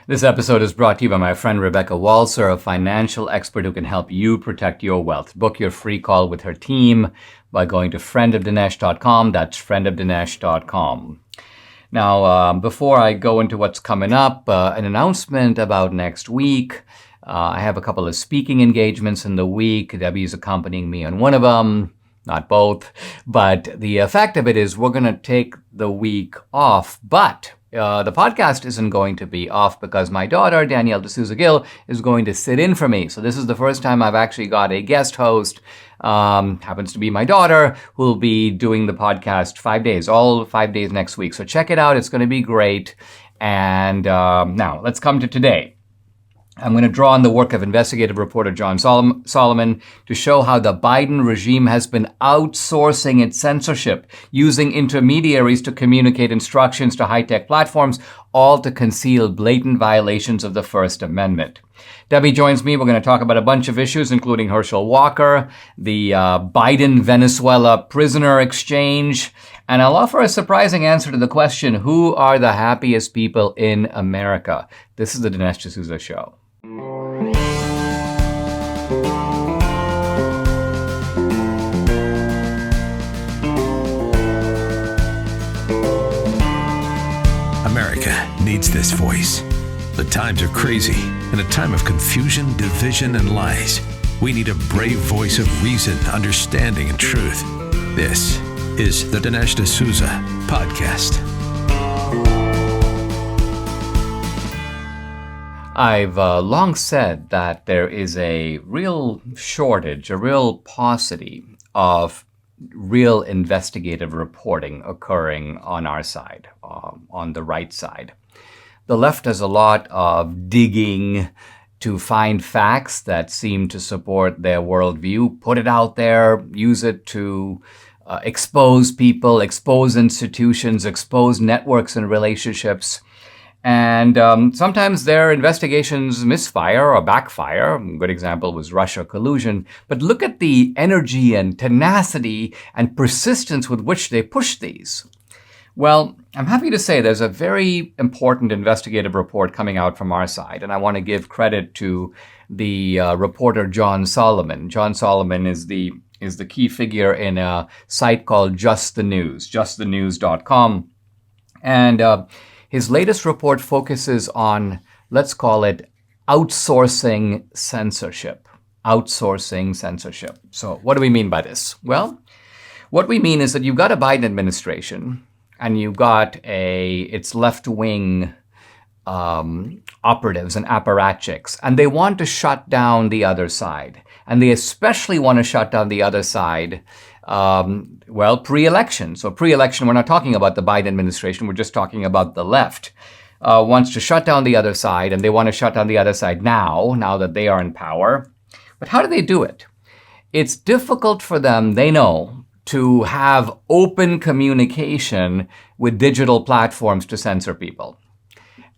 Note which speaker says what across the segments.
Speaker 1: This episode is brought to you by my friend Rebecca Walser, a financial expert who can help you protect your wealth. Book your free call with her team by going to friendofdinesh.com. That's friendofdinesh.com. Now, before I go into what's coming up, an announcement about next week. I have a couple of speaking engagements in the week. Debbie's accompanying me on one of them, not both. But the fact of it is we're going to take the week off, but the podcast isn't going to be off because my daughter, Dinesh D'Souza, is going to sit in for me. So this is the first time I've actually got a guest host. Happens to be my daughter, who will be doing the podcast 5 days, all 5 days next week. So check it out. It's going to be great. And now let's come to today. I'm going to draw on the work of investigative reporter John Solomon to show how the Biden regime has been outsourcing its censorship, using intermediaries to communicate instructions to high-tech platforms, all to conceal blatant violations of the First Amendment. Debbie joins me. We're going to talk about a bunch of issues, including Herschel Walker, the Biden-Venezuela prisoner exchange, and I'll offer a surprising answer to the question, who are the happiest people in America? This is the Dinesh D'Souza Show.
Speaker 2: America needs this voice. The times are crazy. In a time of confusion, division, and lies, we need a brave voice of reason, understanding, and truth. This is the Dinesh D'Souza Podcast.
Speaker 1: I've long said that there is a real shortage, a real paucity of real investigative reporting occurring on our side, on the right side. The left does a lot of digging to find facts that seem to support their worldview, put it out there, use it to expose people, expose institutions, expose networks and relationships. And sometimes their investigations misfire or backfire. A good example was Russia collusion. But look at the energy and tenacity and persistence with which they push these. Well, I'm happy to say there's a very important investigative report coming out from our side, and I want to give credit to the reporter John Solomon. John Solomon is the key figure in a site called Just the News, justthenews.com. And his latest report focuses on, let's call it, outsourcing censorship. Outsourcing censorship. So what do we mean by this? Well, what we mean is that you've got a Biden administration and you've got its left-wing operatives and apparatchiks, and they want to shut down the other side. And they especially want to shut down the other side pre-election. So pre-election, we're not talking about the Biden administration. We're just talking about the left. Wants to shut down the other side, and they want to shut down the other side now that they are in power. But how do they do it? It's difficult for them, they know, to have open communication with digital platforms to censor people.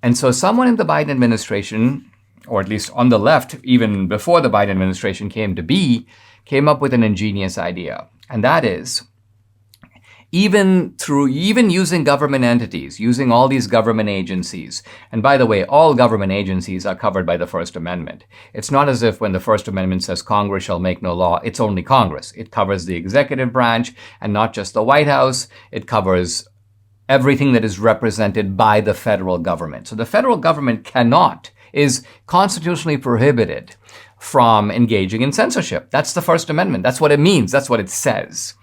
Speaker 1: And so someone in the Biden administration, or at least on the left, even before the Biden administration came to be, came up with an ingenious idea. And that is, even using government entities, using all these government agencies, and by the way, all government agencies are covered by the First Amendment. It's not as if when the First Amendment says Congress shall make no law, it's only Congress. It covers the executive branch and not just the White House. It covers everything that is represented by the federal government. So the federal government is constitutionally prohibited from engaging in censorship. That's the First Amendment. That's what it means. That's what it says.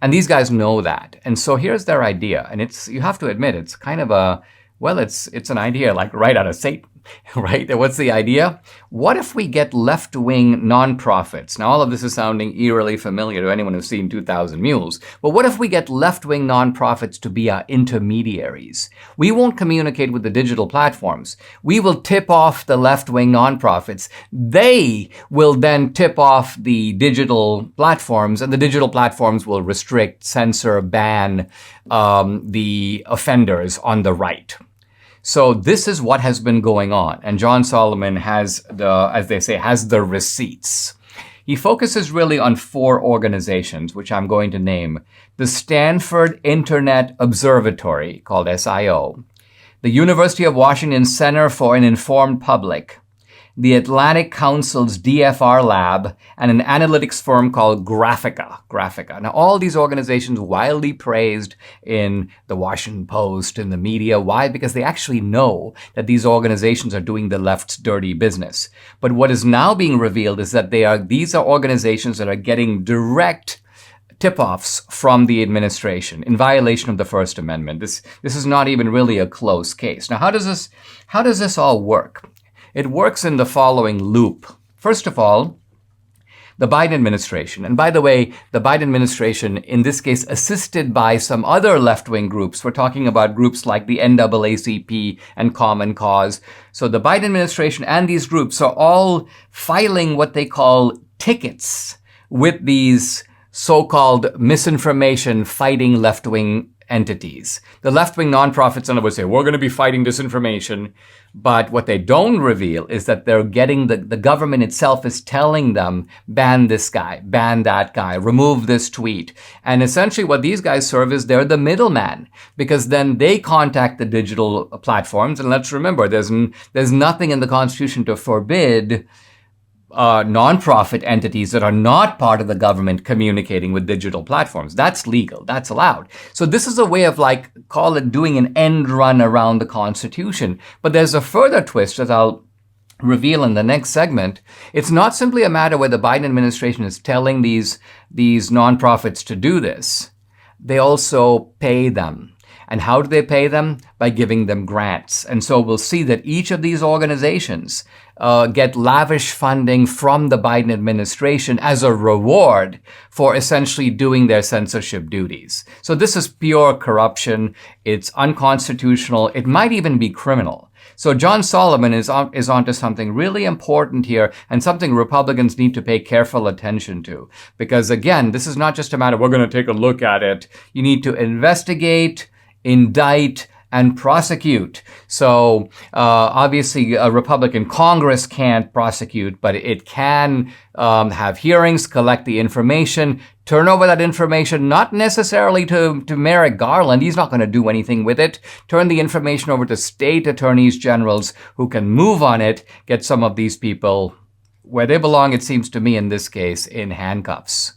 Speaker 1: And these guys know that. And so here's their idea. And you have to admit, it's kind of it's an idea like right out of Satan, right? What's the idea? What if we get left-wing nonprofits? Now, all of this is sounding eerily familiar to anyone who's seen 2000 Mules. But what if we get left-wing nonprofits to be our intermediaries? We won't communicate with the digital platforms. We will tip off the left-wing nonprofits. They will then tip off the digital platforms, and the digital platforms will restrict, censor, ban the offenders on the right. So this is what has been going on. And John Solomon has the receipts. He focuses really on 4 organizations, which I'm going to name. The Stanford Internet Observatory, called SIO. the University of Washington Center for an Informed Public, the Atlantic Council's DFR Lab, and an analytics firm called Graphica. Now, all these organizations widely praised in the Washington Post, in the media. Why? Because they actually know that these organizations are doing the left's dirty business. But what is now being revealed is that these are organizations that are getting direct tip-offs from the administration in violation of the First Amendment. This is not even really a close case. Now, how does this all work? It works in the following loop. First of all, the Biden administration, and by the way, the Biden administration, in this case, assisted by some other left-wing groups. We're talking about groups like the NAACP and Common Cause. So the Biden administration and these groups are all filing what they call tickets with these so-called misinformation fighting left-wing entities. The left-wing nonprofits, in other words, say, we're going to be fighting disinformation. But what they don't reveal is that they're getting the government itself is telling them, ban this guy, ban that guy, remove this tweet. And essentially what these guys serve is they're the middleman, because then they contact the digital platforms. And let's remember, there's nothing in the Constitution to forbid nonprofit entities that are not part of the government communicating with digital platforms. That's legal. That's allowed. So this is a way of call it doing an end run around the Constitution. But there's a further twist that I'll reveal in the next segment. It's not simply a matter where the Biden administration is telling these nonprofits to do this. They also pay them. And how do they pay them? By giving them grants. And so we'll see that each of these organizations get lavish funding from the Biden administration as a reward for essentially doing their censorship duties. So this is pure corruption. It's unconstitutional. It might even be criminal. So John Solomon is onto something really important here, and something Republicans need to pay careful attention to. Because again, this is not just a matter, we're going to take a look at it. You need to investigate, indict, and prosecute. So obviously a Republican Congress can't prosecute, but it can have hearings, collect the information, turn over that information, not necessarily to Merrick Garland. He's not going to do anything with it. Turn the information over to state attorneys generals who can move on it, get some of these people where they belong, it seems to me in this case, in handcuffs.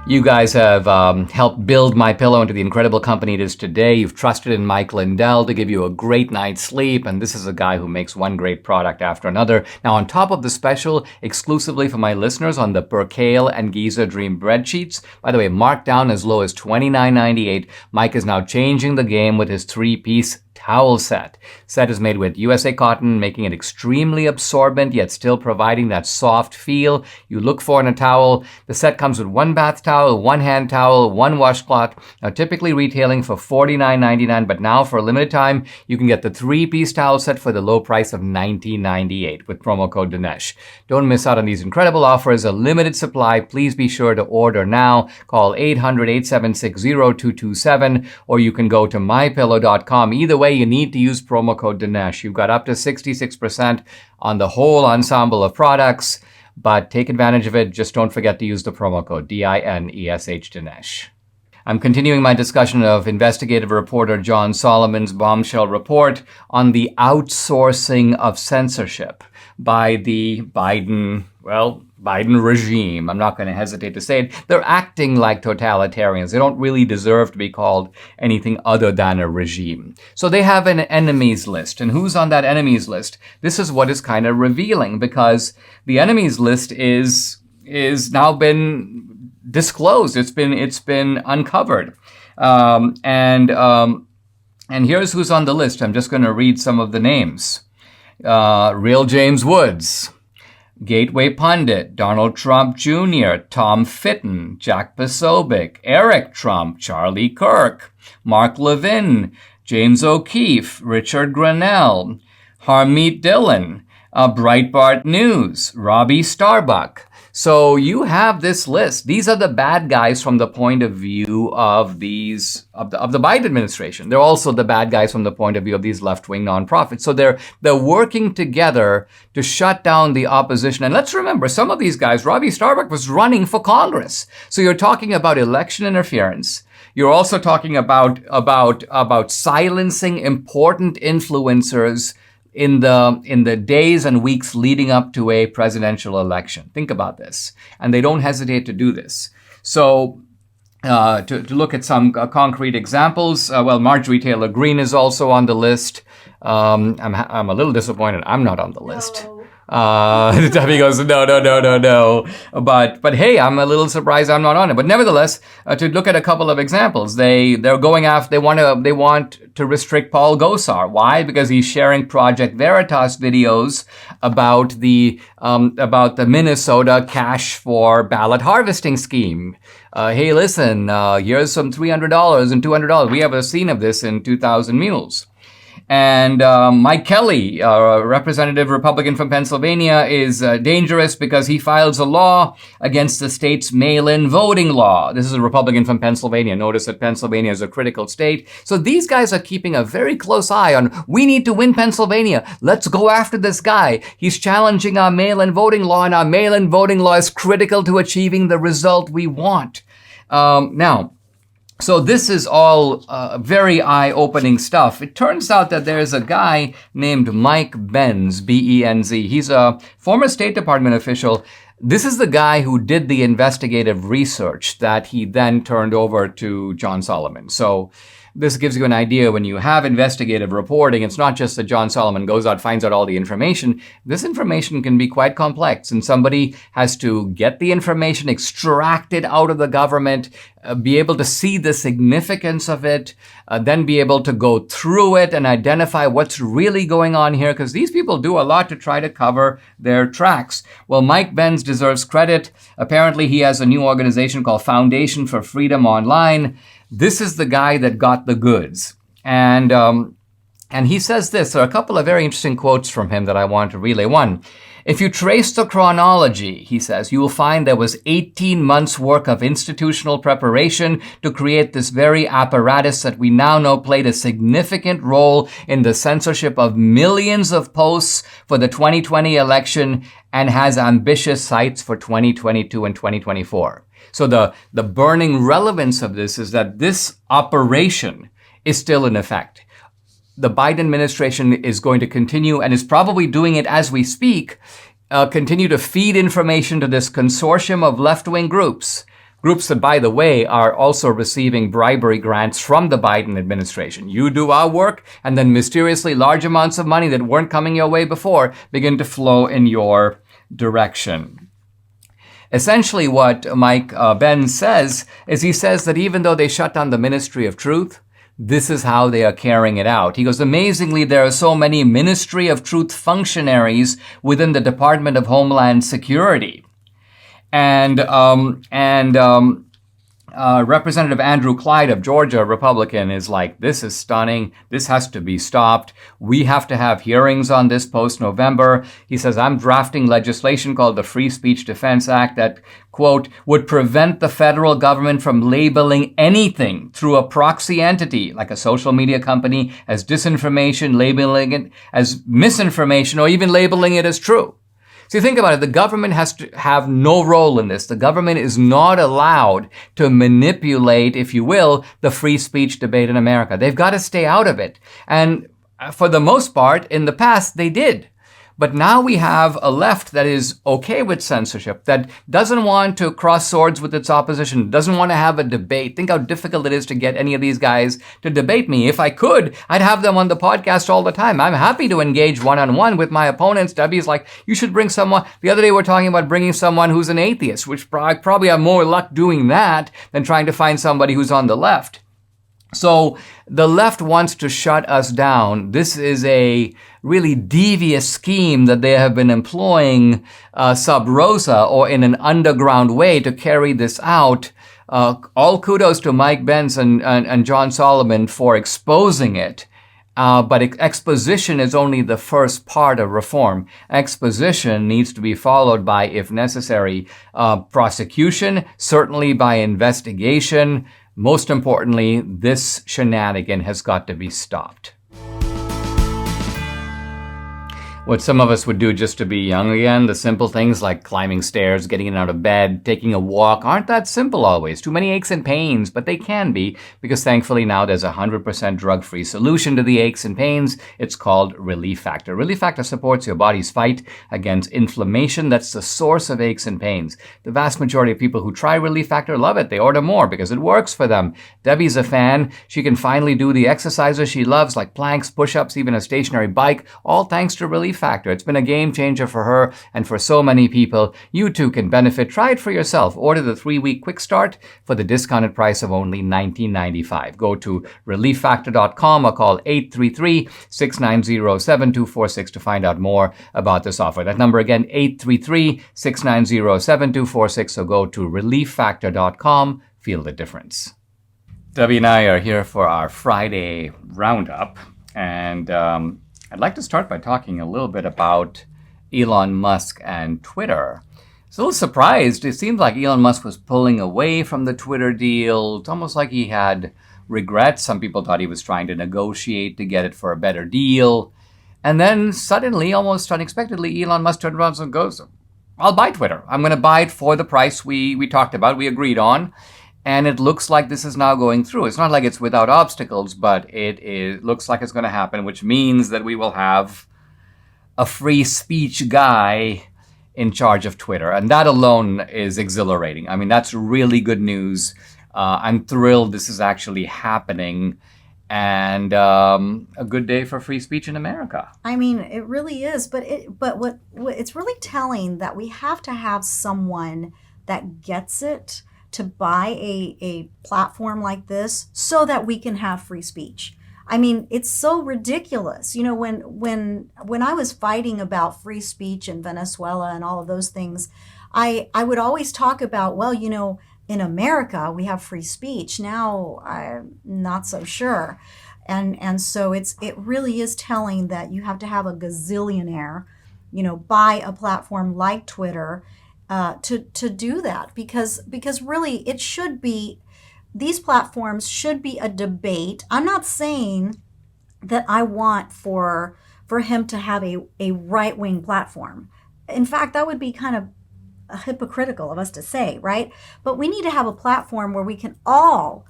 Speaker 1: You guys have helped build MyPillow into the incredible company it is today. You've trusted in Mike Lindell to give you a great night's sleep, and this is a guy who makes one great product after another. Now, on top of the special, exclusively for my listeners on the Percale and Giza Dream bread sheets, by the way, marked down as low as $29.98, Mike is now changing the game with his 3-piece towel set. Set is made with USA cotton, making it extremely absorbent, yet still providing that soft feel you look for in a towel. The set comes with 1 bath towel, 1 hand towel, 1 washcloth. Now, typically retailing for $49.99, but now for a limited time, you can get the 3-piece towel set for the low price of $19.98 with promo code Dinesh. Don't miss out on these incredible offers. A limited supply. Please be sure to order now. Call 800-876-0227, or you can go to mypillow.com. Either way, you need to use promo code Dinesh. You've got up to 66% on the whole ensemble of products, but take advantage of it. Just don't forget to use the promo code DINESH Dinesh. I'm continuing my discussion of investigative reporter John Solomon's bombshell report on the outsourcing of censorship by the Biden regime. I'm not going to hesitate to say it. They're acting like totalitarians. They don't really deserve to be called anything other than a regime. So they have an enemies list. And who's on that enemies list? This is what is kind of revealing, because the enemies list is now been disclosed. It's been uncovered. And here's who's on the list. I'm just going to read some of the names. Real James Woods, Gateway Pundit, Donald Trump Jr., Tom Fitton, Jack Posobiec, Eric Trump, Charlie Kirk, Mark Levin, James O'Keefe, Richard Grenell, Harmeet Dillon, Breitbart News, Robbie Starbuck. So you have this list. These are the bad guys from the point of view of the Biden administration. They're also the bad guys from the point of view of these left-wing nonprofits. So they're working together to shut down the opposition. And let's remember, some of these guys, Robbie Starbuck was running for Congress. So you're talking about election interference. You're also talking about silencing important influencers in the days and weeks leading up to a presidential election. Think about this. And they don't hesitate to do this. So to look at some concrete examples, Marjorie Taylor Greene is also on the list. I'm a little disappointed I'm not on the list. Debbie goes, no. But hey, I'm a little surprised I'm not on it. But nevertheless, to look at a couple of examples, they're going after, they want to restrict Paul Gosar. Why? Because he's sharing Project Veritas videos about the Minnesota cash for ballot harvesting scheme. Hey, listen, here's some $300 and $200. We have a scene of this in 2000 Mules. And Mike Kelly, representative Republican from Pennsylvania, is dangerous because he files a law against the state's mail-in voting law. This is a Republican from Pennsylvania. Notice that Pennsylvania is a critical state. So these guys are keeping a very close eye on, we need to win Pennsylvania. Let's go after this guy. He's challenging our mail-in voting law, and our mail-in voting law is critical to achieving the result we want. So this is all very eye-opening stuff. It turns out that there's a guy named Mike Benz, B-E-N-Z. He's a former State Department official. This is the guy who did the investigative research that he then turned over to John Solomon. So this gives you an idea. When you have investigative reporting, it's not just that John Solomon goes out, finds out all the information. This information can be quite complex, and somebody has to get the information, extract it out of the government, be able to see the significance of it, then be able to go through it and identify what's really going on here, because these people do a lot to try to cover their tracks. Well, Mike Benz deserves credit. Apparently, he has a new organization called Foundation for Freedom Online. This is the guy that got the goods. And he says this. There are a couple of very interesting quotes from him that I want to relay. One, if you trace the chronology, he says, you will find there was 18 months' work of institutional preparation to create this very apparatus that we now know played a significant role in the censorship of millions of posts for the 2020 election and has ambitious sights for 2022 and 2024. So the burning relevance of this is that this operation is still in effect. The Biden administration is going to continue, and is probably doing it as we speak, continue to feed information to this consortium of left-wing groups that, by the way, are also receiving bribery grants from the Biden administration. You do our work, and then mysteriously large amounts of money that weren't coming your way before begin to flow in your direction. Essentially, what Mike Benz says is he says that even though they shut down the Ministry of Truth, this is how they are carrying it out. He goes, amazingly, there are so many Ministry of Truth functionaries within the Department of Homeland Security. And Representative Andrew Clyde of Georgia, Republican, is like, this is stunning. This has to be stopped. We have to have hearings on this post-November. He says, I'm drafting legislation called the Free Speech Defense Act that, quote, would prevent the federal government from labeling anything through a proxy entity, like a social media company, as disinformation, labeling it as misinformation, or even labeling it as true. See, think about it. The government has to have no role in this. The government is not allowed to manipulate, if you will, the free speech debate in America. They've got to stay out of it. And for the most part, in the past, they did. But now we have a left that is okay with censorship, that doesn't want to cross swords with its opposition, doesn't want to have a debate. Think how difficult it is to get any of these guys to debate me. If I could, I'd have them on the podcast all the time. I'm happy to engage one-on-one with my opponents. Debbie's like, you should bring someone. The other day we're talking about bringing someone who's an atheist, which I probably have more luck doing that than trying to find somebody who's on the left. So the left wants to shut us down. This is a really devious scheme that they have been employing sub rosa, or in an underground way, to carry this out. All kudos to Mike Benz and John Solomon for exposing it. But exposition is only the first part of reform. Exposition needs to be followed by, if necessary, prosecution, certainly by investigation. Most importantly, this shenanigan has got to be stopped. What some of us would do just to be young again, the simple things like climbing stairs, getting out of bed, taking a walk, aren't that simple always. Too many aches and pains, but they can be, because thankfully now there's a 100% drug-free solution to the aches and pains. It's called Relief Factor. Relief Factor supports your body's fight against inflammation. That's the source of aches and pains. The vast majority of people who try Relief Factor love it. They order more because it works for them. Debbie's a fan. She can finally do the exercises she loves, like planks, push-ups, even a stationary bike, all thanks to Relief Factor. It's been a game changer for her and for so many people. You too can benefit. Try it for yourself. Order the 3-week quick start for the discounted price of only $19.95. Go to relieffactor.com or call 833-690-7246 to find out more about this offer. That number again, 833-690-7246. So go to relieffactor.com. Feel the difference. Debbie and I are here for our Friday roundup, and I'd like to start by talking a little bit about Elon Musk and Twitter. I was a little surprised. It seemed like Elon Musk was pulling away from the Twitter deal. It's almost like he had regrets. Some people thought he was trying to negotiate to get it for a better deal. And then suddenly, almost unexpectedly, Elon Musk turned around and goes, I'll buy Twitter. I'm going to buy it for the price we talked about, we agreed on. And it looks like this is now going through. It's not like it's without obstacles, but it looks like it's going to happen, which means that we will have a free speech guy in charge of Twitter. And that alone is exhilarating. I mean, that's really good news. I'm thrilled this is actually happening. And a good day for free speech in America.
Speaker 3: I mean, it really is. But what it's really telling that we have to have someone that gets it to buy a platform like this so that we can have free speech. I mean, it's so ridiculous. You know, when I was fighting about free speech in Venezuela and all of those things, I would always talk about, well, you know, in America we have free speech. Now I'm not so sure. And so it really is telling that you have to have a gazillionaire, you know, buy a platform like Twitter to do that, because really it should be, these platforms should be a debate. I'm not saying that I want for him to have a right-wing platform. In fact, that would be kind of hypocritical of us to say, right? But we need to have a platform where we can all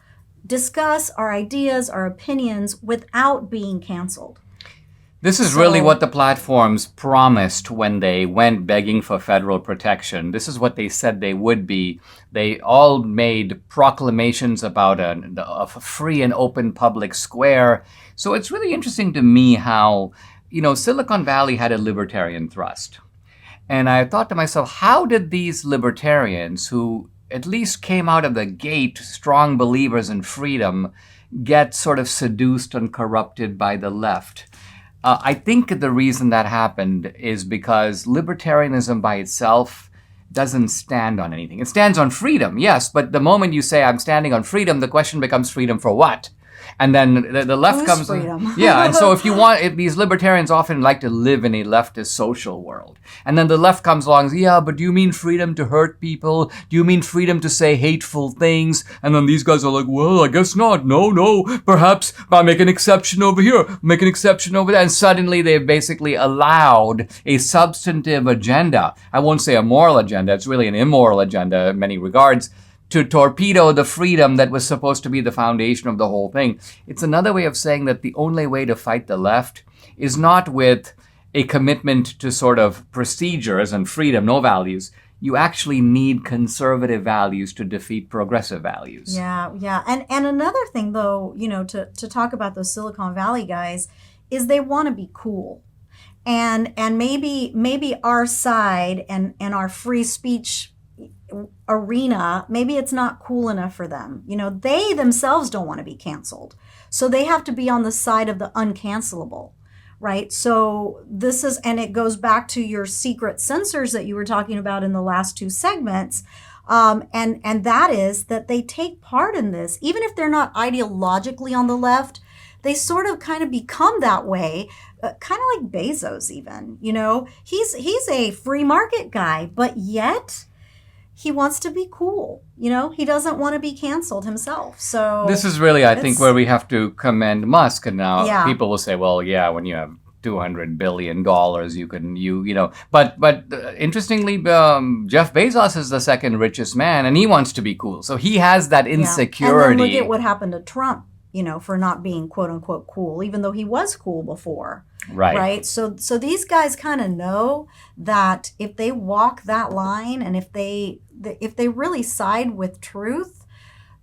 Speaker 3: discuss our ideas, our opinions without being canceled.
Speaker 1: This is really what the platforms promised when they went begging for federal protection. This is what they said they would be. They all made proclamations about a free and open public square. So it's really interesting to me how, you know, Silicon Valley had a libertarian thrust. And I thought to myself, how did these libertarians, who at least came out of the gate strong believers in freedom, get sort of seduced and corrupted by the left? I think the reason that happened is because libertarianism by itself doesn't stand on anything. It stands on freedom, yes, but the moment you say I'm standing on freedom, the question becomes freedom for what? And then the left comes
Speaker 3: freedom.
Speaker 1: Yeah, and so if these libertarians often like to live in a leftist social world. And then the left comes along and says, yeah, but do you mean freedom to hurt people? Do you mean freedom to say hateful things? And then these guys are like, well, I guess not. No, perhaps I'll make an exception over here, make an exception over there. And suddenly they've basically allowed a substantive agenda. I won't say a moral agenda. It's really an immoral agenda in many regards, to torpedo the freedom that was supposed to be the foundation of the whole thing. It's another way of saying that the only way to fight the left is not with a commitment to sort of procedures and freedom, no values. You actually need conservative values to defeat progressive values.
Speaker 3: Yeah. And another thing, though, you know, to talk about those Silicon Valley guys, is they want to be cool. And maybe our side and our free speech arena, maybe it's not cool enough for them. You know, they themselves don't want to be canceled. So they have to be on the side of the uncancelable, right? So this is, and it goes back to your secret censors that you were talking about in the last two segments. And that is that they take part in this, even if they're not ideologically on the left, they sort of kind of become that way, kind of like Bezos even, you know, he's a free market guy, but yet he wants to be cool. You know, he doesn't want to be canceled himself. So
Speaker 1: this is really, I think, where we have to commend Musk. And now people will say, well, yeah, when you have $200 billion. But interestingly, Jeff Bezos is the second richest man, and he wants to be cool. So he has that insecurity.
Speaker 3: And then look at what happened to Trump, for not being quote unquote cool, even though he was cool before. Right. So these guys kind of know that if they walk that line, and if they really side with truth,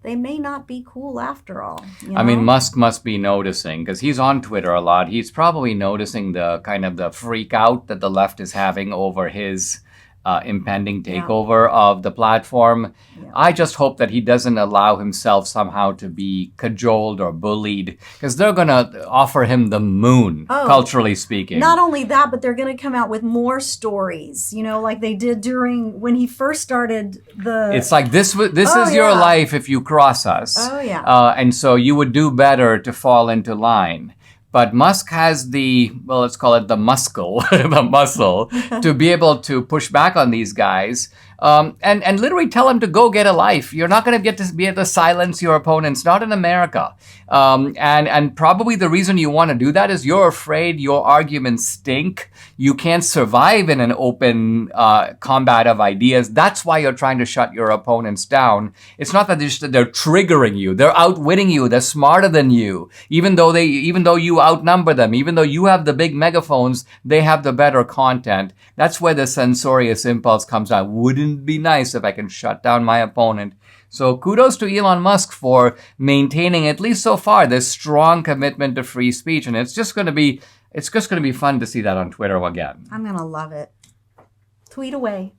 Speaker 3: they may not be cool after all.
Speaker 1: I mean, Musk must be noticing, because he's on Twitter a lot. He's probably noticing the kind of the freak out that the left is having over his impending takeover of the platform. Yeah. I just hope that he doesn't allow himself somehow to be cajoled or bullied, because they're going to offer him the moon, culturally speaking.
Speaker 3: Not only that, but they're going to come out with more stories, like they did when he first started the...
Speaker 1: It's like, this is your life if you cross us.
Speaker 3: Oh, yeah.
Speaker 1: And so you would do better to fall into line. But Musk has let's call it the muscle, to be able to push back on these guys and literally tell them to go get a life. You're not going to get to be able to silence your opponents, not in America. And probably the reason you want to do that is you're afraid your arguments stink. You can't survive in an open combat of ideas. That's why you're trying to shut your opponents down. It's not that they're triggering you. They're outwitting you. They're smarter than you. Even though you outnumber them, even though you have the big megaphones, they have the better content. That's where the censorious impulse comes out. Wouldn't it be nice if I can shut down my opponent? So kudos to Elon Musk for maintaining, at least so far, this strong commitment to free speech. And it's just going to be fun to see that on Twitter again.
Speaker 3: I'm going to love it. Tweet away.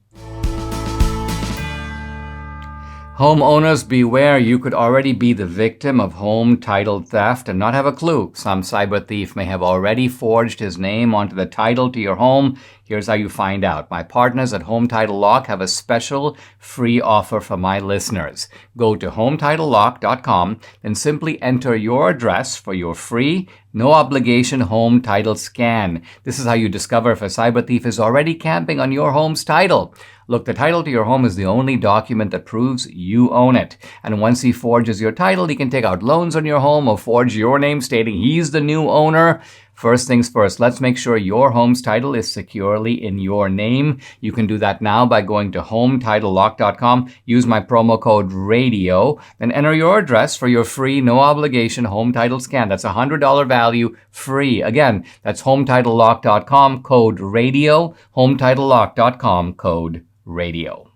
Speaker 1: Homeowners, beware, you could already be the victim of home title theft and not have a clue. Some cyber thief may have already forged his name onto the title to your home. Here's how you find out. My partners at Home Title Lock have a special free offer for my listeners. Go to HometitleLock.com and simply enter your address for your free, no-obligation home title scan. This is how you discover if a cyber thief is already camping on your home's title. Look, the title to your home is the only document that proves you own it. And once he forges your title, he can take out loans on your home or forge your name stating he's the new owner. First things first, let's make sure your home's title is securely in your name. You can do that now by going to HometitleLock.com. Use my promo code RADIO. Then enter your address for your free, no-obligation home title scan. That's a $100 value, free. Again, that's HometitleLock.com, code RADIO. HometitleLock.com, code RADIO.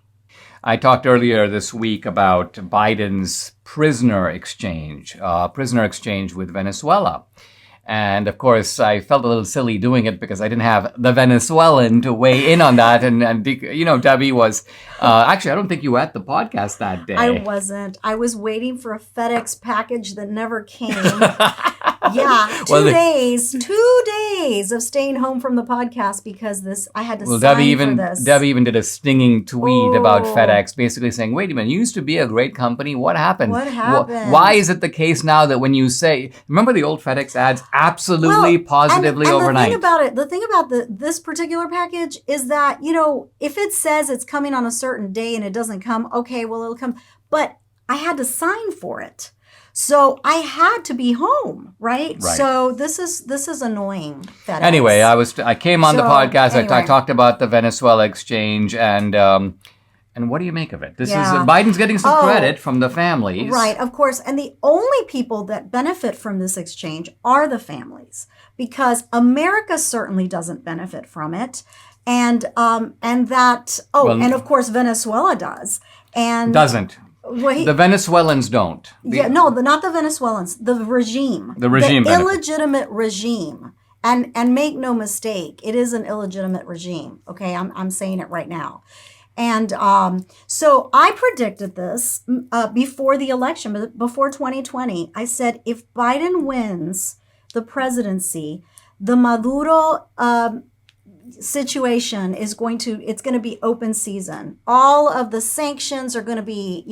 Speaker 1: I talked earlier this week about Biden's prisoner exchange with Venezuela. And of course, I felt a little silly doing it because I didn't have the Venezuelan to weigh in on that. And Debbie was, actually, I don't think you were at the podcast that day.
Speaker 3: I wasn't. I was waiting for a FedEx package that never came. Yeah, 2 days of staying home from the podcast because I had to sign for this.
Speaker 1: Debbie even did a stinging tweet about FedEx, basically saying, wait a minute, you used to be a great company. What happened?
Speaker 3: What happened?
Speaker 1: Why is it the case now that when you say, remember the old FedEx ads? Absolutely, positively
Speaker 3: and
Speaker 1: overnight.
Speaker 3: The thing about this particular package is that, if it says it's coming on a certain day and it doesn't come, okay, well, it'll come. But I had to sign for it. So I had to be home, right? So this is annoying. FedEx.
Speaker 1: Anyway, I came on the podcast. I talked about the Venezuela exchange, and what do you make of it? This is Biden's getting some credit from the families,
Speaker 3: right? Of course, and the only people that benefit from this exchange are the families, because America certainly doesn't benefit from it, and of course Venezuela does, and
Speaker 1: doesn't. The Venezuelans don't.
Speaker 3: Not the Venezuelans. The regime. The illegitimate regime. And make no mistake, it is an illegitimate regime. Okay, I'm saying it right now. And so I predicted this before the election, before 2020. I said, if Biden wins the presidency, the Maduro situation is going to be open season. All of the sanctions are going to be,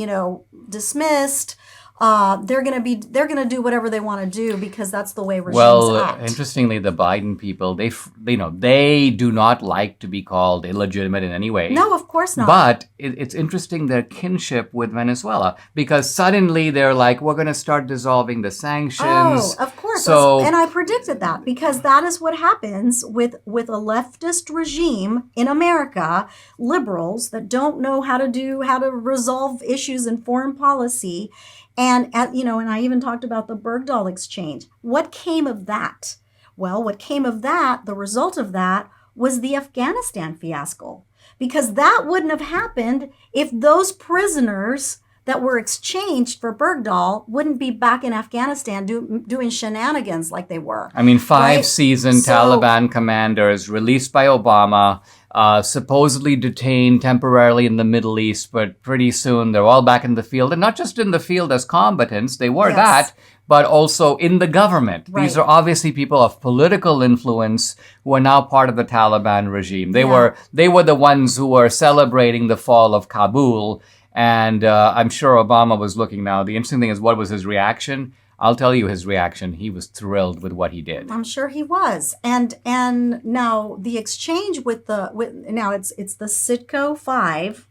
Speaker 3: dismissed. they're going to do whatever they want to do because that's the way regimes
Speaker 1: Well,
Speaker 3: act.
Speaker 1: interestingly, the Biden people, they do not like to be called illegitimate in any way.
Speaker 3: No, of course not.
Speaker 1: But it's interesting their kinship with Venezuela, because suddenly they're like, we're going to start dissolving the sanctions.
Speaker 3: Oh, of course. And I predicted that because that is what happens with a leftist regime in America, liberals that don't know how to resolve issues in foreign policy. And I even talked about the Bergdahl exchange. What came of that? Well, what came of that, the result of that was the Afghanistan fiasco, because that wouldn't have happened if those prisoners that were exchanged for Bergdahl wouldn't be back in Afghanistan doing shenanigans like they were.
Speaker 1: I mean, 5
Speaker 3: right?
Speaker 1: seasoned Taliban commanders released by Obama, supposedly detained temporarily in the Middle East, but pretty soon they're all back in the field. And not just in the field as combatants, they were that, but also in the government.
Speaker 3: Right.
Speaker 1: These are obviously people of political influence who are now part of the Taliban regime. They were the ones who were celebrating the fall of Kabul. And I'm sure Obama was looking now. The interesting thing is, what was his reaction? I'll tell you his reaction. He was thrilled with what he did.
Speaker 3: I'm sure he was. And now the exchange it's the Citgo 5,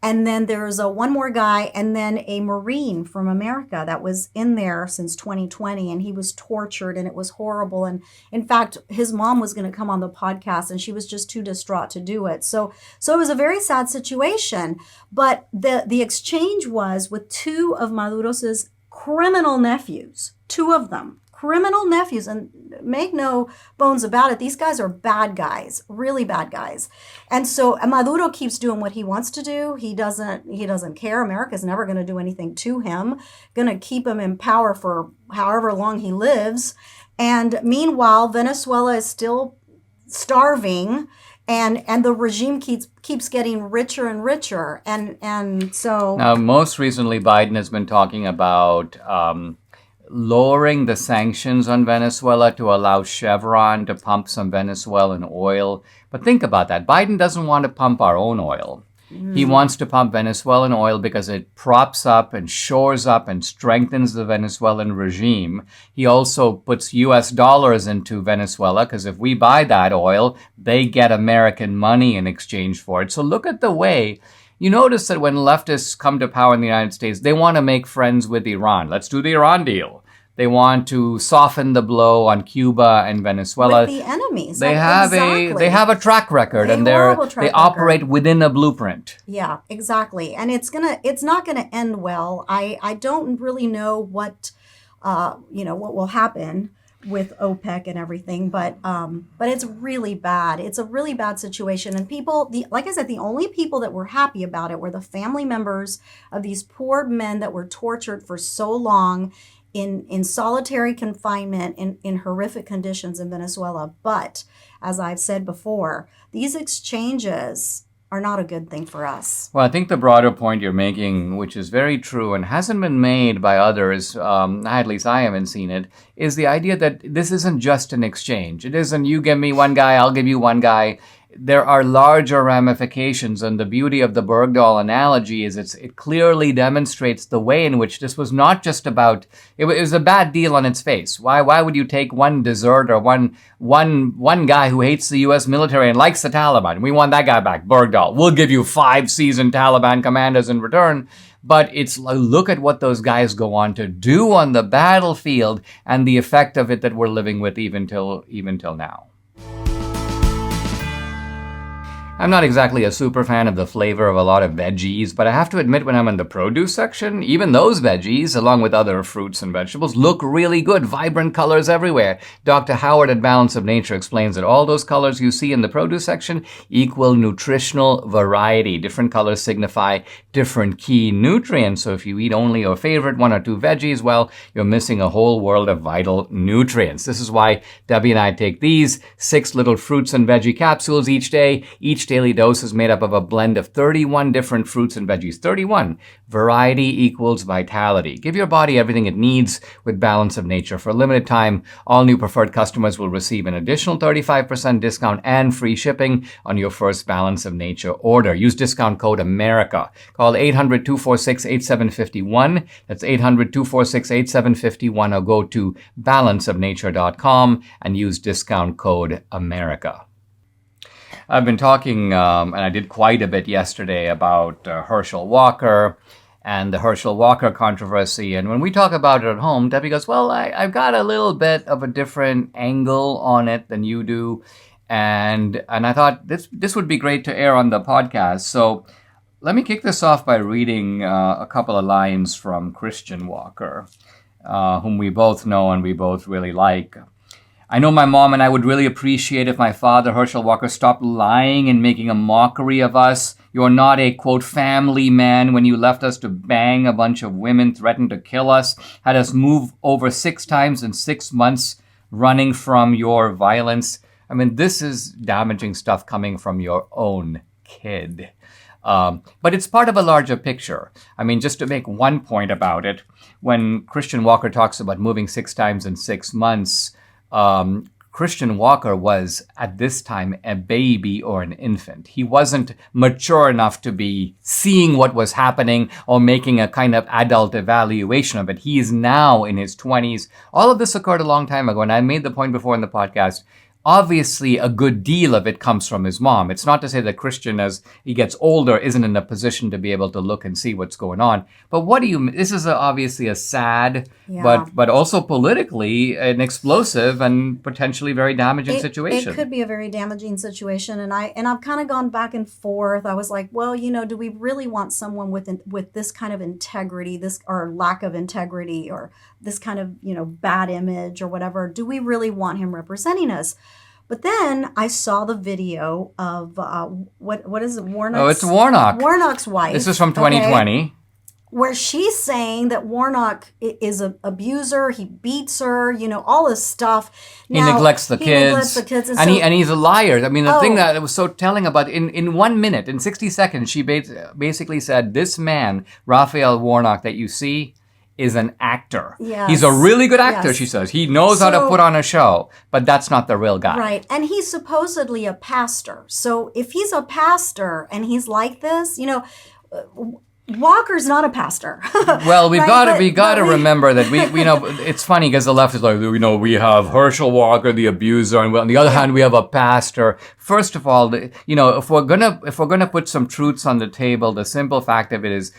Speaker 3: and then there's one more guy, and then a Marine from America that was in there since 2020, and he was tortured, and it was horrible. And in fact, his mom was going to come on the podcast, and she was just too distraught to do it. So it was a very sad situation. But the exchange was with 2 of Maduro's criminal nephews, 2 of them. Criminal nephews, and make no bones about it, these guys are bad guys, really bad guys. And so Maduro keeps doing what he wants to do. He doesn't care. America's never going to do anything to him, going to keep him in power for however long he lives. And meanwhile, Venezuela is still starving, and the regime keeps getting richer and richer. And so
Speaker 1: now, most recently, Biden has been talking about lowering the sanctions on Venezuela to allow Chevron to pump some Venezuelan oil. But think about that. Biden doesn't want to pump our own oil. He wants to pump Venezuelan oil because it props up and shores up and strengthens the Venezuelan regime. He also puts US dollars into Venezuela because if we buy that oil, they get American money in exchange for it. So look at the way. You notice that when leftists come to power in the United States, they want to make friends with Iran. Let's do the Iran deal. They want to soften the blow on Cuba and Venezuela.
Speaker 3: With the enemies.
Speaker 1: They have a track record, and they operate within a blueprint.
Speaker 3: Yeah, exactly. And it's not gonna end well. I don't really know what will happen with OPEC and everything, but it's really bad. It's a really bad situation. And people, like I said, the only people that were happy about it were the family members of these poor men that were tortured for so long in solitary confinement in horrific conditions in Venezuela. But as I've said before, these exchanges are not a good thing for us.
Speaker 1: Well, I think the broader point you're making, which is very true and hasn't been made by others, at least I haven't seen it, is the idea that this isn't just an exchange. It isn't you give me one guy, I'll give you one guy. There are larger ramifications, and the beauty of the Bergdahl analogy is it clearly demonstrates the way in which this was not just about, it was a bad deal on its face. Why would you take one deserter, one guy who hates the U.S. military and likes the Taliban? We want that guy back, Bergdahl. We'll give you 5 seasoned Taliban commanders in return. But it's look at what those guys go on to do on the battlefield and the effect of it that we're living with even till now. I'm not exactly a super fan of the flavor of a lot of veggies, but I have to admit when I'm in the produce section, even those veggies, along with other fruits and vegetables, look really good. Vibrant colors everywhere. Dr. Howard at Balance of Nature explains that all those colors you see in the produce section equal nutritional variety. Different colors signify different key nutrients. So if you eat only your favorite 1 or 2 veggies, well, you're missing a whole world of vital nutrients. This is why Debbie and I take these 6 little fruits and veggie capsules each day. Each each daily dose is made up of a blend of 31 different fruits and veggies. 31. Variety equals vitality. Give your body everything it needs with Balance of Nature. For a limited time, all new preferred customers will receive an additional 35% discount and free shipping on your first Balance of Nature order. Use discount code AMERICA. Call 800-246-8751. That's 800-246-8751, or go to balanceofnature.com and use discount code AMERICA. I've been talking, and I did quite a bit yesterday, about Herschel Walker and the Herschel Walker controversy. And when we talk about it at home, Debbie goes, well, I've got a little bit of a different angle on it than you do. And I thought this would be great to air on the podcast. So let me kick this off by reading a couple of lines from Christian Walker, whom we both know and we both really like. I know my mom and I would really appreciate if my father, Herschel Walker, stopped lying and making a mockery of us. You're not a, quote, family man when you left us to bang a bunch of women, threatened to kill us, had us move over 6 times in 6 months, running from your violence. I mean, this is damaging stuff coming from your own kid. But it's part of a larger picture. I mean, just to make one point about it, when Christian Walker talks about moving 6 times in 6 months, Christian Walker was, at this time, a baby or an infant. He wasn't mature enough to be seeing what was happening or making a kind of adult evaluation of it. He is now in his 20s. All of this occurred a long time ago, and I made the point before in the podcast. Obviously, a good deal of it comes from his mom. It's not to say that Christian, as he gets older, isn't in a position to be able to look and see what's going on. But this is obviously a sad, but also politically an explosive and potentially very damaging situation.
Speaker 3: It could be a very damaging situation. And I've kind of gone back and forth. I was like, well, do we really want someone with this kind of integrity, or lack of integrity, or this kind of, bad image or whatever? Do we really want him representing us? But then I saw the video of, what is it, Warnock's?
Speaker 1: Oh, it's Warnock.
Speaker 3: Warnock's wife.
Speaker 1: This is from 2020.
Speaker 3: Okay, where she's saying that Warnock is an abuser, he beats her, all this stuff.
Speaker 1: He neglects the kids. And he's a liar. I mean, the thing that was so telling about, in 1 minute, in 60 seconds, she basically said, this man, Raphael Warnock, that you see, is an actor.
Speaker 3: Yes.
Speaker 1: He's a really good actor, she says. He knows how to put on a show, but that's not the real guy.
Speaker 3: Right. And he's supposedly a pastor. So if he's a pastor and he's like this, Walker's not a pastor.
Speaker 1: Well, we got to remember that we it's funny because the left is like, we have Herschel Walker, the abuser, and on the other hand, we have a pastor. First of all, if we're gonna put some truths on the table, the simple fact of it is,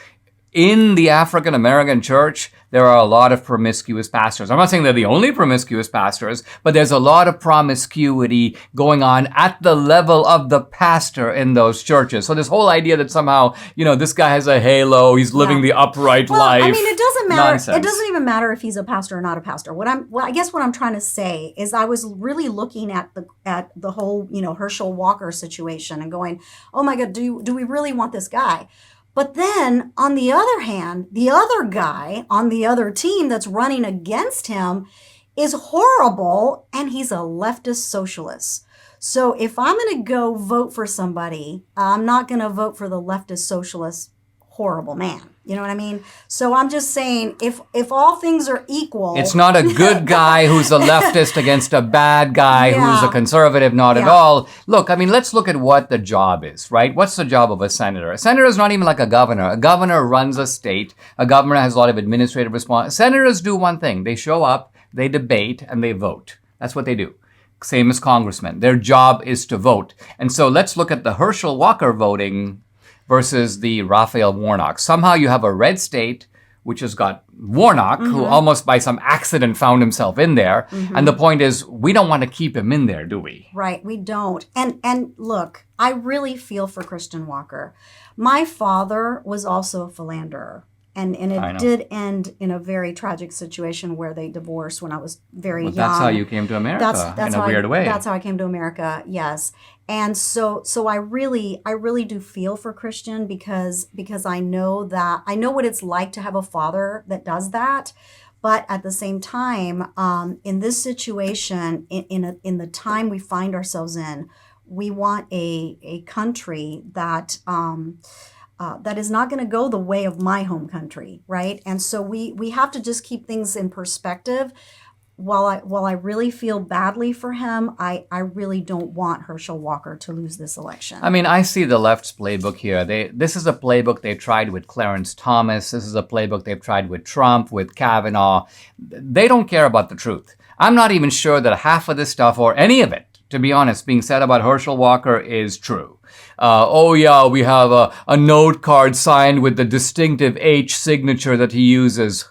Speaker 1: in the African American church, there are a lot of promiscuous pastors. I'm not saying they're the only promiscuous pastors, but there's a lot of promiscuity going on at the level of the pastor in those churches. So this whole idea that somehow, this guy has a halo, he's living the upright life.
Speaker 3: I mean, it doesn't matter.
Speaker 1: Nonsense.
Speaker 3: It doesn't even matter if he's a pastor or not a pastor. I guess what I'm trying to say is I was really looking at the whole, Herschel Walker situation and going, oh my God, do we really want this guy? But then, on the other hand, the other guy on the other team that's running against him is horrible, and he's a leftist socialist. So if I'm going to go vote for somebody, I'm not going to vote for the leftist socialist horrible man. You know what I mean? So I'm just saying, if all things are equal...
Speaker 1: It's not a good guy who's a leftist against a bad guy who's a conservative, not at all. Look, I mean, let's look at what the job is, right? What's the job of a senator? A senator is not even like a governor. A governor runs a state. A governor has a lot of administrative responsibility. Senators do one thing. They show up, they debate, and they vote. That's what they do. Same as congressmen. Their job is to vote. And so let's look at the Herschel Walker voting versus the Raphael Warnock. Somehow you have a red state, which has got Warnock, who almost by some accident found himself in there. And the point is, we don't want to keep him in there, do we?
Speaker 3: Right, we don't. And look, I really feel for Christian Walker. My father was also a philanderer. And it did end in a very tragic situation where they divorced when I was very young.
Speaker 1: That's how you came to America, in a weird way.
Speaker 3: That's how I came to America, yes. And so I really do feel for Christian because I know what it's like to have a father that does that. But at the same time, in this situation, in the time we find ourselves in, We want a country that that is not going to go the way of my home country, right? And so we have to just keep things in perspective. While I really feel badly for him, I really don't want Herschel Walker to lose this election.
Speaker 1: I mean, I see the left's playbook here. This is a playbook they tried with Clarence Thomas. This is a playbook they've tried with Trump, with Kavanaugh. They don't care about the truth. I'm not even sure that half of this stuff, or any of it, to be honest, being said about Herschel Walker is true. Oh yeah, we have a note card signed with the distinctive H signature that he uses.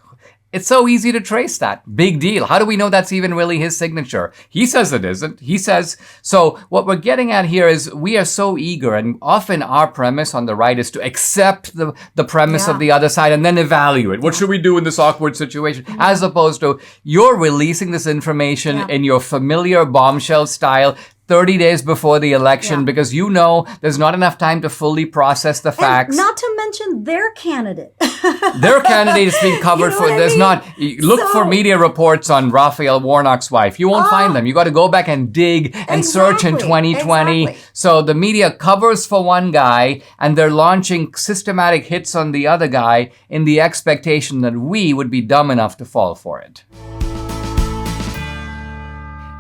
Speaker 1: It's so easy to trace that. Big deal. How do we know that's even really his signature? He says it isn't. He says, so what we're getting at here is we are so eager, and often our premise on the right is to accept the premise of the other side and then evaluate. What should we do in this awkward situation? As opposed to you're releasing this information in your familiar bombshell style 30 days before the election because you know there's not enough time to fully process the facts.
Speaker 3: And not to mention their candidate.
Speaker 1: Their candidate is being covered for. There's not. Look for media reports on Raphael Warnock's wife. You won't find them. You got to go back and dig and search in 2020.
Speaker 3: Exactly.
Speaker 1: So the media covers for one guy and they're launching systematic hits on the other guy in the expectation that we would be dumb enough to fall for it.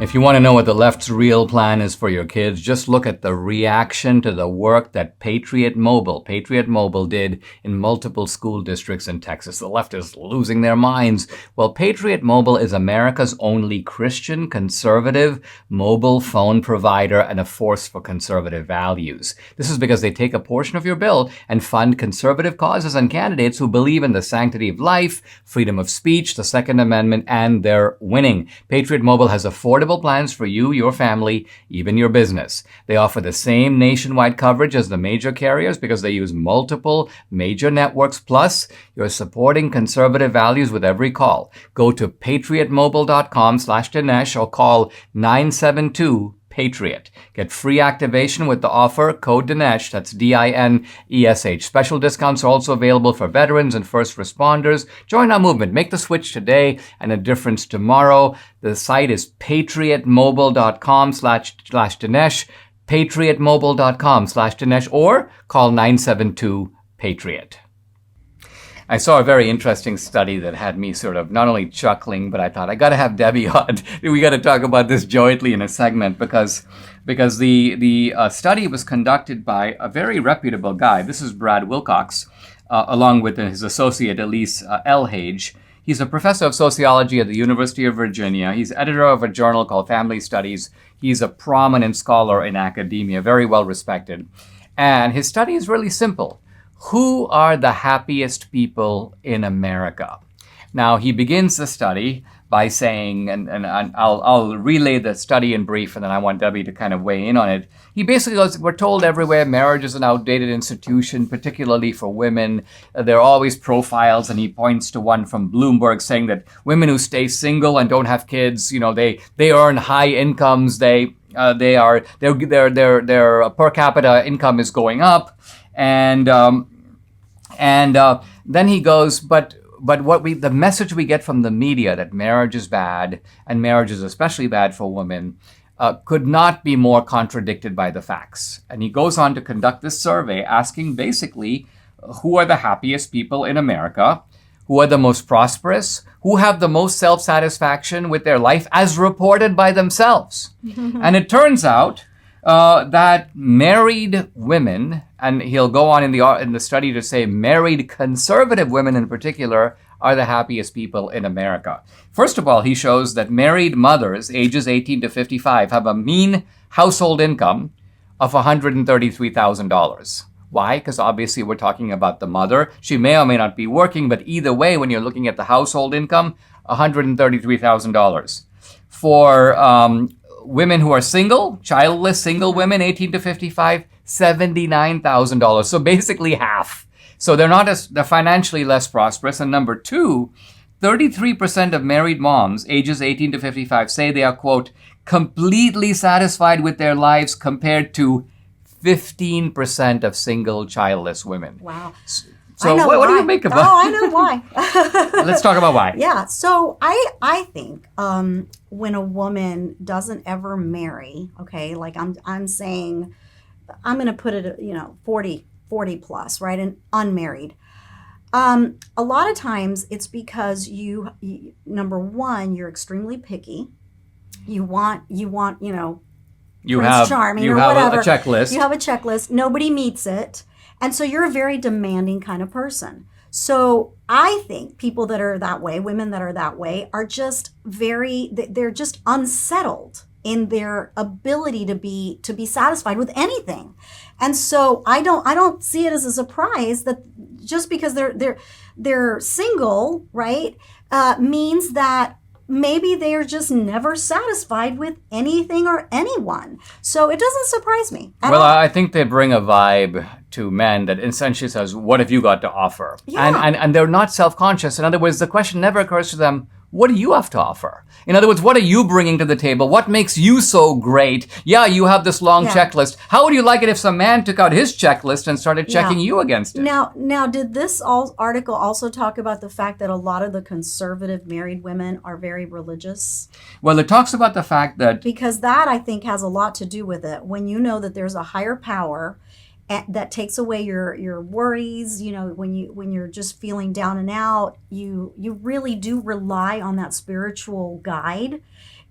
Speaker 1: If you want to know what the left's real plan is for your kids, just look at the reaction to the work that Patriot Mobile did in multiple school districts in Texas. The left is losing their minds. Well, Patriot Mobile is America's only Christian conservative mobile phone provider and a force for conservative values. This is because they take a portion of your bill and fund conservative causes and candidates who believe in the sanctity of life, freedom of speech, the Second Amendment, and they're winning. Patriot Mobile has affordable plans for you, your family, even your business. They offer the same nationwide coverage as the major carriers because they use multiple major networks. Plus, you're supporting conservative values with every call. Go to patriotmobile.com/Dinesh or call 972-PATRIOT. Get free activation with the offer code Dinesh, that's DINESH. Special discounts are also available for veterans and first responders. Join our movement. Make the switch today and a difference tomorrow. The site is patriotmobile.com/Dinesh, patriotmobile.com/Dinesh, or call 972-PATRIOT. I saw a very interesting study that had me sort of not only chuckling, but I thought I got to have Debbie on. We got to talk about this jointly in a segment because the study was conducted by a very reputable guy. This is Brad Wilcox, along with his associate Elise Elhage. He's a professor of sociology at the University of Virginia. He's editor of a journal called Family Studies. He's a prominent scholar in academia, very well respected. And his study is really simple. Who are the happiest people in America? Now, he begins the study by saying, and I'll relay the study in brief, and then I want Debbie to kind of weigh in on it. He basically goes, we're told everywhere marriage is an outdated institution, particularly for women. There are always profiles, and he points to one from Bloomberg saying that women who stay single and don't have kids, they earn high incomes. Their per capita income is going up, and then he goes, but the message we get from the media that marriage is bad, and marriage is especially bad for women, could not be more contradicted by the facts. And he goes on to conduct this survey asking basically, who are the happiest people in America? Who are the most prosperous? Who have the most self-satisfaction with their life as reported by themselves? And it turns out that married women, and he'll go on in the study to say married conservative women in particular, are the happiest people in America. First of all, he shows that married mothers ages 18 to 55 have a mean household income of $133,000. Why? Because obviously we're talking about the mother. She may or may not be working, but either way, when you're looking at the household income, $133,000. For women who are single, childless single women, 18 to 55, $79,000. So basically half. So they're financially less prosperous. And number two, 33% of married moms ages 18 to 55 say they are, quote, completely satisfied with their lives compared to 15% of single childless women.
Speaker 3: Wow.
Speaker 1: So
Speaker 3: I know
Speaker 1: what do
Speaker 3: why.
Speaker 1: you make of
Speaker 3: Oh,
Speaker 1: that?
Speaker 3: I know why.
Speaker 1: Let's talk about why.
Speaker 3: Yeah. So I think when a woman doesn't ever marry, okay, like I'm saying, I'm going to put it, 40 plus, right, and unmarried. A lot of times it's because you number one, you're extremely picky. You want,
Speaker 1: You
Speaker 3: Prince
Speaker 1: have
Speaker 3: Charming
Speaker 1: you
Speaker 3: or
Speaker 1: have
Speaker 3: whatever.
Speaker 1: a checklist.
Speaker 3: You have a checklist. Nobody meets it. And so you're a very demanding kind of person. So I think people that are that way, women that are that way, are just they're just unsettled in their ability to be satisfied with anything. And so I don't see it as a surprise that just because they're single, right, means that maybe they are just never satisfied with anything or anyone. So it doesn't surprise me at
Speaker 1: Well,
Speaker 3: all.
Speaker 1: I think they bring a vibe to men that essentially says, what have you got to offer?
Speaker 3: Yeah.
Speaker 1: And they're not self-conscious. In other words, the question never occurs to them, what do you have to offer? In other words, what are you bringing to the table? What makes you so great? Yeah, you have this long
Speaker 3: Yeah.
Speaker 1: checklist. How would you like it if some man took out his checklist and started checking
Speaker 3: Yeah.
Speaker 1: you against it?
Speaker 3: Now, did this article also talk about the fact that a lot of the conservative married women are very religious?
Speaker 1: Well, it talks about the fact that
Speaker 3: Because that, I think, has a lot to do with it. When you know that there's a higher power that takes away your worries, when you're just feeling down and out, you really do rely on that spiritual guide.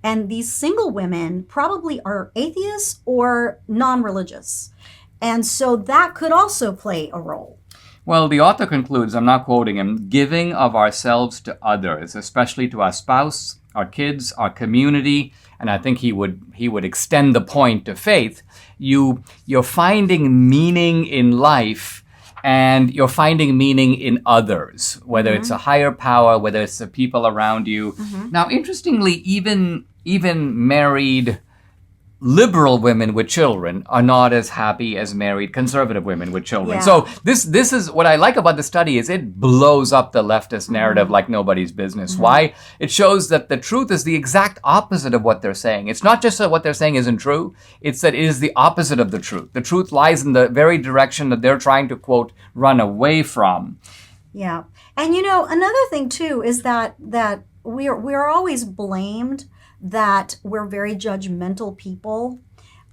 Speaker 3: And these single women probably are atheists or non-religious. And so that could also play a role.
Speaker 1: Well, the author concludes, I'm not quoting him, giving of ourselves to others, especially to our spouse, our kids, our community, and I think he would extend the point to faith. You're finding meaning in life, and you're finding meaning in others, whether it's a higher power, whether it's the people around you. Now, interestingly, even married liberal women with children are not as happy as married conservative women with children.
Speaker 3: Yeah.
Speaker 1: So this is what I like about the study is it blows up the leftist narrative like nobody's business. Why? It shows that the truth is the exact opposite of what they're saying. It's not just that what they're saying isn't true, it's that it is the opposite of the truth. The truth lies in the very direction that they're trying to, quote, run away from.
Speaker 3: Yeah. And another thing too is that we're always blamed that we're very judgmental people.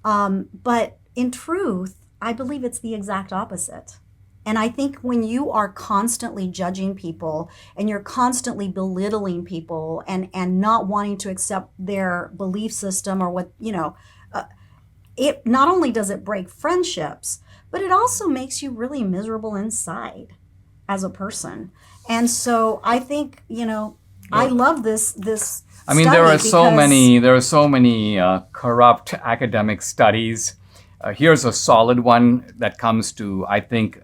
Speaker 3: But in truth, I believe it's the exact opposite. And I think when you are constantly judging people and you're constantly belittling people and not wanting to accept their belief system or what, it not only does it break friendships, but it also makes you really miserable inside as a person. And so I think, I love this
Speaker 1: I mean, there are
Speaker 3: study
Speaker 1: so many corrupt academic studies. Here's a solid one that comes to, I think,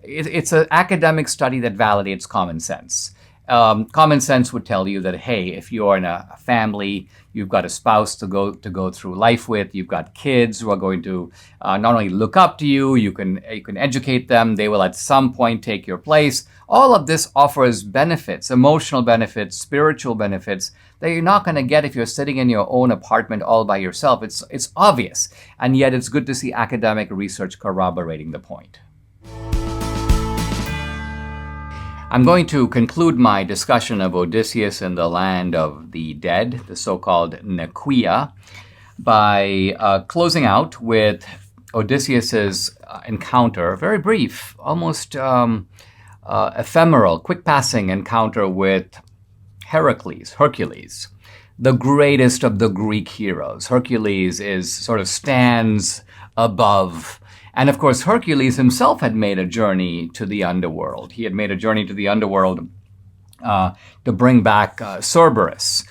Speaker 1: it's an academic study that validates common sense. Common sense would tell you that, hey, if you're in a family, you've got a spouse to go through life with, you've got kids who are going to not only look up to you, you can educate them, they will at some point take your place. All of this offers benefits, emotional benefits, spiritual benefits that you're not going to get if you're sitting in your own apartment all by yourself. It's obvious, and yet it's good to see academic research corroborating the point. I'm going to conclude my discussion of Odysseus in the land of the dead, the so-called Nequia, by closing out with Odysseus's encounter, very brief, almost ephemeral, quick-passing encounter with Hercules, the greatest of the Greek heroes. Hercules stands above. And of course, Hercules himself had made a journey to the underworld. He had made a journey to the underworld to bring back Cerberus.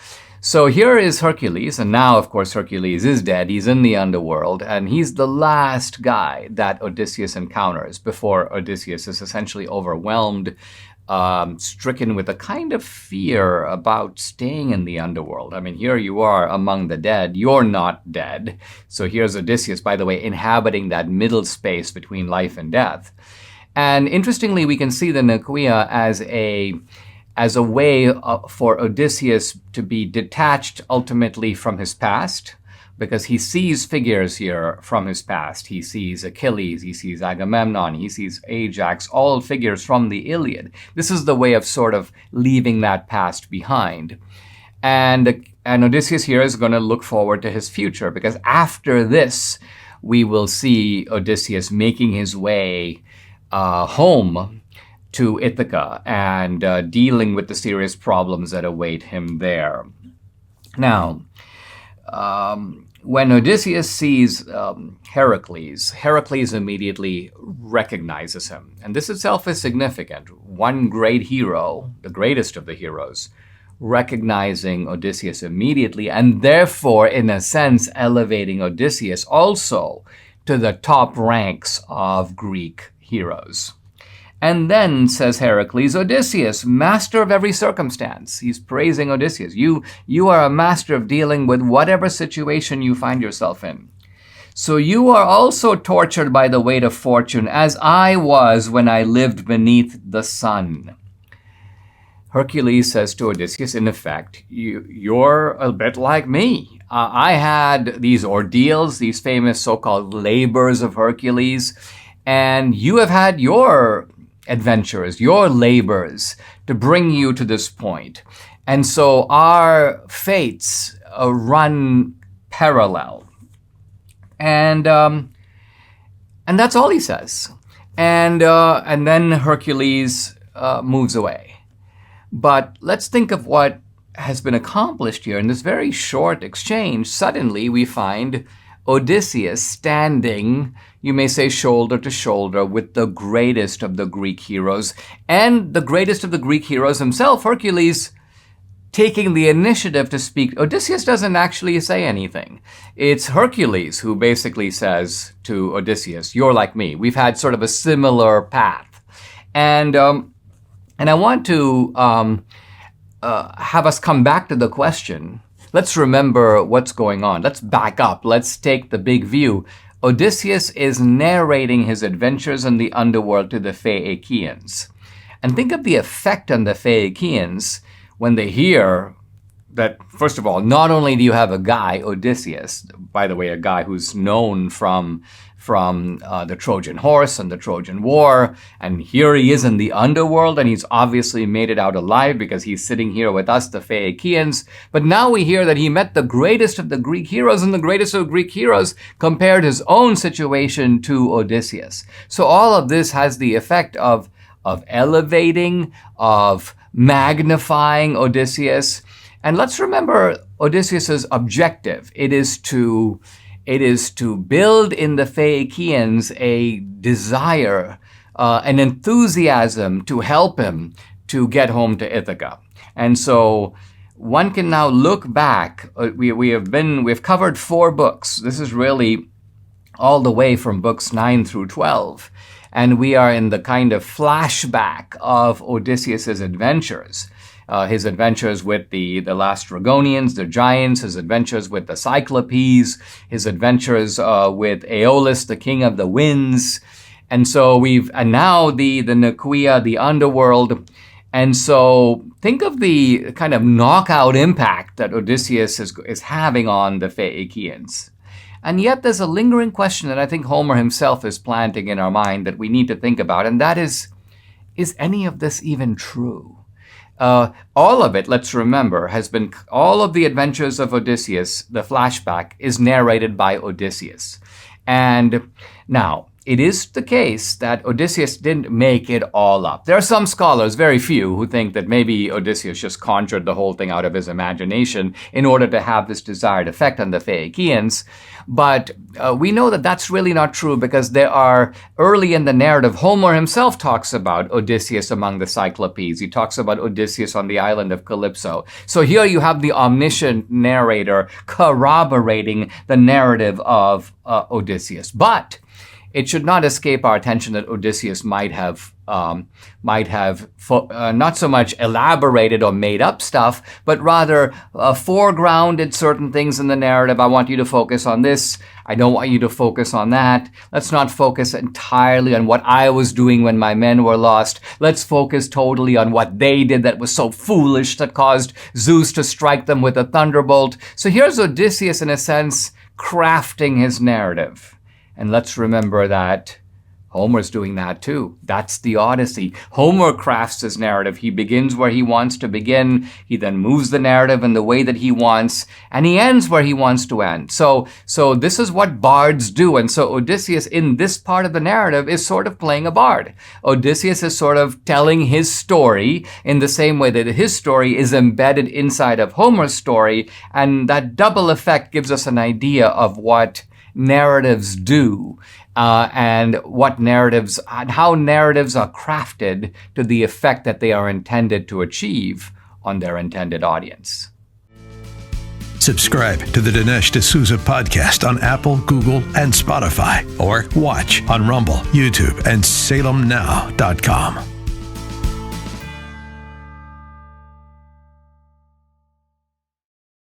Speaker 1: So here is Hercules, and now, of course, Hercules is dead. He's in the underworld, and he's the last guy that Odysseus encounters before Odysseus is essentially overwhelmed, stricken with a kind of fear about staying in the underworld. I mean, here you are among the dead. You're not dead. So here's Odysseus, by the way, inhabiting that middle space between life and death. And interestingly, we can see the Nequia as a way for Odysseus to be detached ultimately from his past, because he sees figures here from his past. He sees Achilles, he sees Agamemnon, he sees Ajax, all figures from the Iliad. This is the way of sort of leaving that past behind. And Odysseus here is going to look forward to his future, because after this, we will see Odysseus making his way home to Ithaca and dealing with the serious problems that await him there. Now, when Odysseus sees Heracles, Heracles immediately recognizes him. And this itself is significant. One great hero, the greatest of the heroes, recognizing Odysseus immediately, and therefore, in a sense, elevating Odysseus also to the top ranks of Greek heroes. And then, says Heracles, Odysseus, master of every circumstance. He's praising Odysseus. You are a master of dealing with whatever situation you find yourself in. So you are also tortured by the weight of fortune, as I was when I lived beneath the sun. Hercules says to Odysseus, in effect, you're a bit like me. I had these ordeals, these famous so-called labors of Hercules, and you have had your adventures, your labors to bring you to this point. And so our fates run parallel. And that's all he says. And then Hercules moves away. But let's think of what has been accomplished here in this very short exchange. Suddenly we find Odysseus standing, you may say, shoulder to shoulder with the greatest of the Greek heroes, and the greatest of the Greek heroes himself, Hercules, taking the initiative to speak. Odysseus doesn't actually say anything. It's Hercules who basically says to Odysseus, you're like me. We've had sort of a similar path. And I want to have us come back to the question. Let's remember what's going on. Let's back up. Let's take the big view. Odysseus is narrating his adventures in the underworld to the Phaeacians. And think of the effect on the Phaeacians when they hear that, first of all, not only do you have a guy, Odysseus, by the way, a guy who's known from the Trojan horse and the Trojan War, and here he is in the underworld, and he's obviously made it out alive because he's sitting here with us, the Phaeacians. But now we hear that he met the greatest of the Greek heroes, and the greatest of Greek heroes compared his own situation to Odysseus. So all of this has the effect of elevating, of magnifying Odysseus. And let's remember Odysseus's objective. It is to build in the Phaeacians a desire, an enthusiasm to help him to get home to Ithaca. And so one can now look back. We've covered 4 books. This is really all the way from books 9 through 12. And we are in the kind of flashback of Odysseus's adventures. His adventures with the Lastrygonians, the giants, his adventures with the Cyclopes, his adventures with Aeolus, the king of the winds. And so and now the Nicaea, the underworld. And so think of the kind of knockout impact that Odysseus is having on the Phaeacians. And yet there's a lingering question that I think Homer himself is planting in our mind that we need to think about, and that is any of this even true? All of it, let's remember, all of the adventures of Odysseus, the flashback, is narrated by Odysseus. And now, it is the case that Odysseus didn't make it all up. There are some scholars, very few, who think that maybe Odysseus just conjured the whole thing out of his imagination in order to have this desired effect on the Phaeacians. But we know that that's really not true, because there are, early in the narrative, Homer himself talks about Odysseus among the Cyclopes. He talks about Odysseus on the island of Calypso. So here you have the omniscient narrator corroborating the narrative of Odysseus. But it should not escape our attention that Odysseus might have not so much elaborated or made up stuff, but rather foregrounded certain things in the narrative. I want you to focus on this. I don't want you to focus on that. Let's not focus entirely on what I was doing when my men were lost. Let's focus totally on what they did that was so foolish that caused Zeus to strike them with a thunderbolt. So here's Odysseus, in a sense, crafting his narrative. And let's remember that Homer's doing that too. That's the Odyssey. Homer crafts his narrative. He begins where he wants to begin. He then moves the narrative in the way that he wants, and he ends where he wants to end. So this is what bards do. And so Odysseus, in this part of the narrative, is sort of playing a bard. Odysseus is sort of telling his story in the same way that his story is embedded inside of Homer's story. And that double effect gives us an idea of what narratives do. And what narratives and how narratives are crafted to the effect that they are intended to achieve on their intended audience.
Speaker 2: Subscribe to the Dinesh D'Souza podcast on Apple, Google, and Spotify, or watch on Rumble, YouTube, and SalemNow.com.